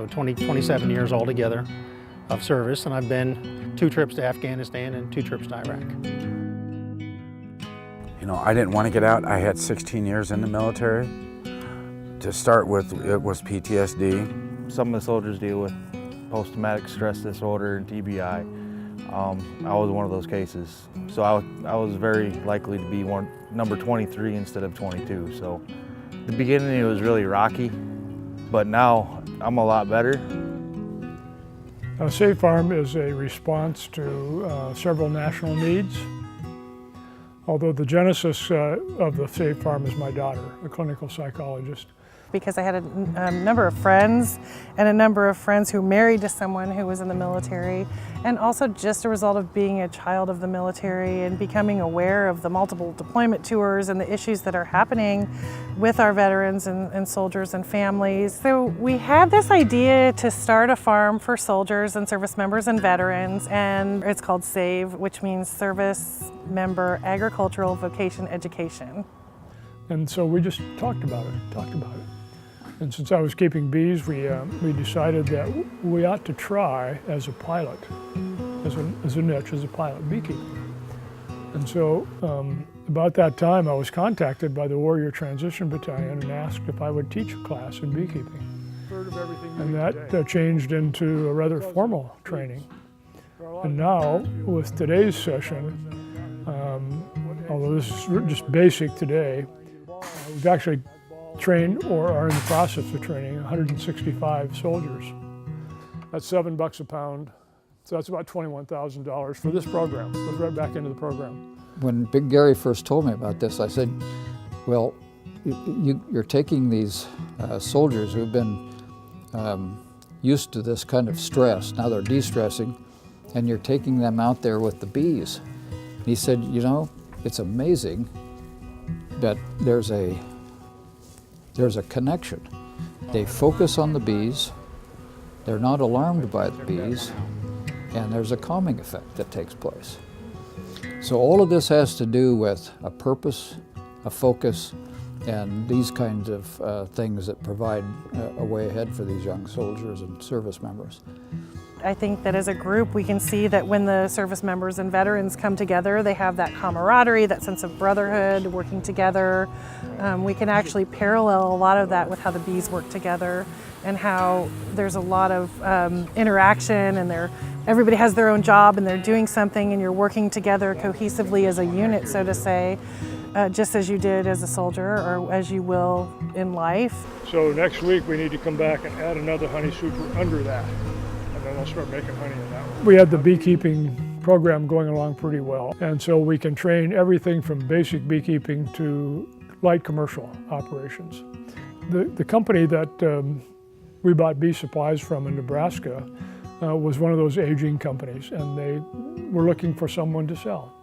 so 27 years altogether of service, and I've been 2 trips to Afghanistan and 2 trips to Iraq. You know, I didn't want to get out. I had 16 years in the military. To start with, it was PTSD. Some of the soldiers deal with post-traumatic stress disorder and TBI. I was one of those cases. So I was very likely to be number 23 instead of 22. So the beginning it was really rocky, but now I'm a lot better. S.A.V.E Farm is a response to several national needs. Although the genesis of the S.A.V.E Farm is my daughter, a clinical psychologist. Because I had a number of friends and a number of friends who married to someone who was in the military, and also just a result of being a child of the military and becoming aware of the multiple deployment tours and the issues that are happening with our veterans and soldiers and families. So we had this idea to start a farm for soldiers and service members and veterans, and it's called S.A.V.E, which means Service Member Agricultural Vocation Education. And so we just talked about it. And since I was keeping bees, we decided that we ought to try as a pilot, as a niche, as a pilot beekeeping. And so about that time, I was contacted by the Warrior Transition Battalion and asked if I would teach a class in beekeeping. And that changed into a rather formal training. And now, with today's session, although this is just basic today, we've actually trained or are in the process of training 165 soldiers. That's $7 a pound, so that's about $21,000 for this program. Goes right back into the program. When Big Gary first told me about this, I said, well, you're taking these soldiers who've been used to this kind of stress, now they're de-stressing, and you're taking them out there with the bees. And he said, you know, it's amazing that there's a connection. They focus on the bees, they're not alarmed by the bees, and there's a calming effect that takes place. So all of this has to do with a purpose, a focus, and these kinds of things that provide a way ahead for these young soldiers and service members. I think that as a group we can see that when the service members and veterans come together, they have that camaraderie, that sense of brotherhood, working together. We can actually parallel a lot of that with how the bees work together and how there's a lot of interaction, and everybody has their own job and they're doing something, and you're working together cohesively as a unit, so to say, just as you did as a soldier or as you will in life. So next week we need to come back and add another honey super under that. And then we'll start making honey in that one. We had the beekeeping program going along pretty well, and so we can train everything from basic beekeeping to light commercial operations. The company that we bought bee supplies from in Nebraska was one of those aging companies, and they were looking for someone to sell.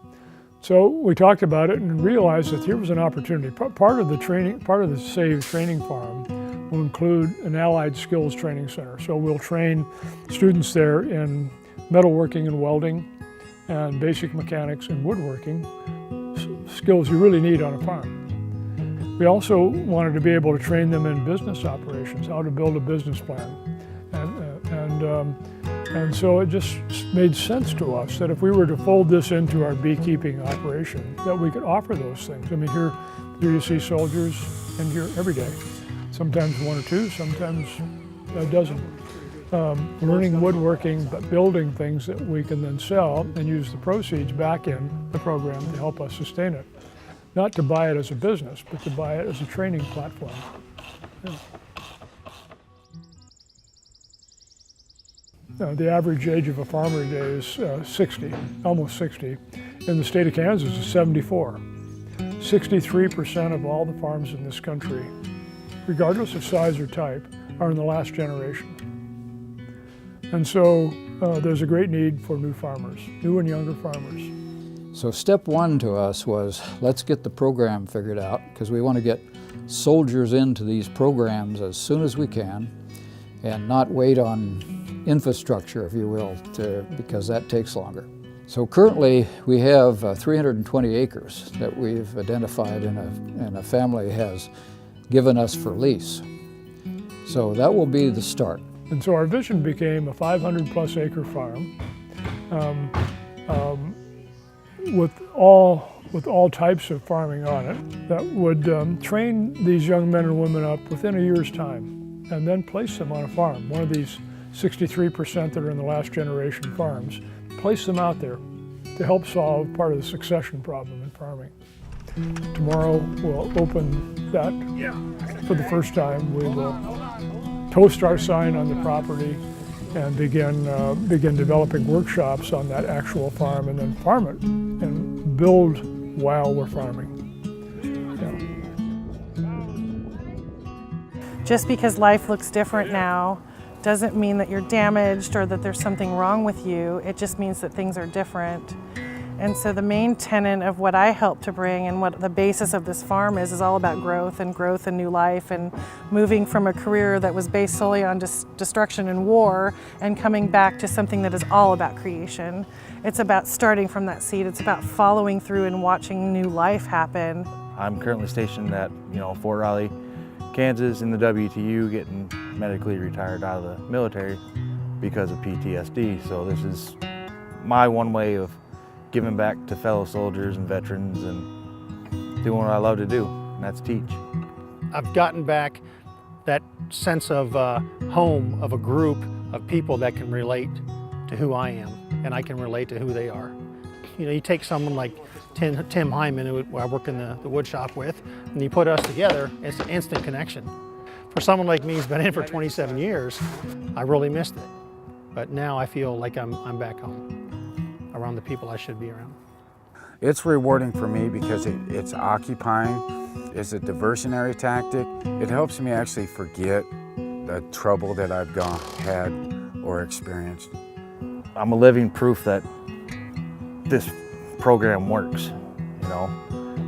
So we talked about it and realized that here was an opportunity. Part of the S.A.V.E training farm will include an allied skills training center. So we'll train students there in metalworking and welding and basic mechanics and woodworking, skills you really need on a farm. We also wanted to be able to train them in business operations, how to build a business plan. And so it just made sense to us that if we were to fold this into our beekeeping operation, that we could offer those things. I mean, here you see soldiers in here every day. Sometimes 1 or 2, sometimes a dozen. Learning woodworking, but building things that we can then sell and use the proceeds back in the program to help us sustain it. Not to buy it as a business, but to buy it as a training platform. Yeah. The average age of a farmer today is 60, almost 60. In the state of Kansas, it's 74. 63% of all the farms in this country, regardless of size or type, are in the last generation. And so there's a great need for new farmers, new and younger farmers. So step one to us was, let's get the program figured out, because we want to get soldiers into these programs as soon as we can and not wait on infrastructure, if you will, because that takes longer. So currently we have 320 acres that we've identified and a family has given us for lease. So that will be the start. And so our vision became a 500+ acre farm with all types of farming on it that would train these young men and women up within a year's time and then place them on a farm. One of these 63% that are in the last generation farms, place them out there to help solve part of the succession problem in farming. Tomorrow we'll open that for the first time. We will post our sign on the property and begin developing workshops on that actual farm, and then farm it and build while we're farming. Just because life looks different now doesn't mean that you're damaged or that there's something wrong with you. It just means that things are different. And so the main tenet of what I help to bring and what the basis of this farm is all about growth and new life, and moving from a career that was based solely on destruction and war and coming back to something that is all about creation. It's about starting from that seed. It's about following through and watching new life happen. I'm currently stationed at Fort Riley, Kansas in the WTU, getting medically retired out of the military because of PTSD. So this is my one way of giving back to fellow soldiers and veterans and doing what I love to do, and that's teach. I've gotten back that sense of home, of a group of people that can relate to who I am, and I can relate to who they are. You take someone like Tim Hyman, who I work in the wood shop with, and you put us together, it's an instant connection. For someone like me who's been in for 27 years, I really missed it. But now I feel like I'm back home, around the people I should be around. It's rewarding for me because it's occupying, it's a diversionary tactic. It helps me actually forget the trouble that I've had or experienced. I'm a living proof that this program works,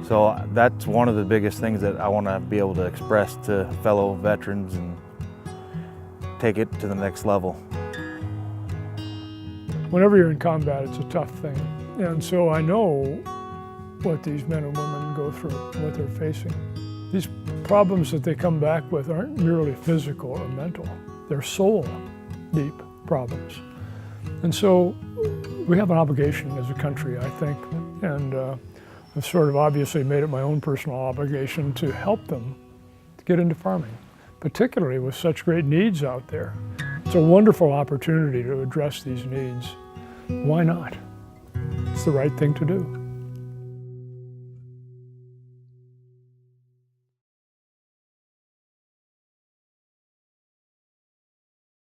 So that's one of the biggest things that I want to be able to express to fellow veterans and take it to the next level. Whenever you're in combat, it's a tough thing. And so I know what these men and women go through, what they're facing. These problems that they come back with aren't merely physical or mental. They're soul-deep problems. And so we have an obligation as a country, I think, and I've sort of obviously made it my own personal obligation to help them to get into farming, particularly with such great needs out there. It's a wonderful opportunity to address these needs. Why not? It's the right thing to do.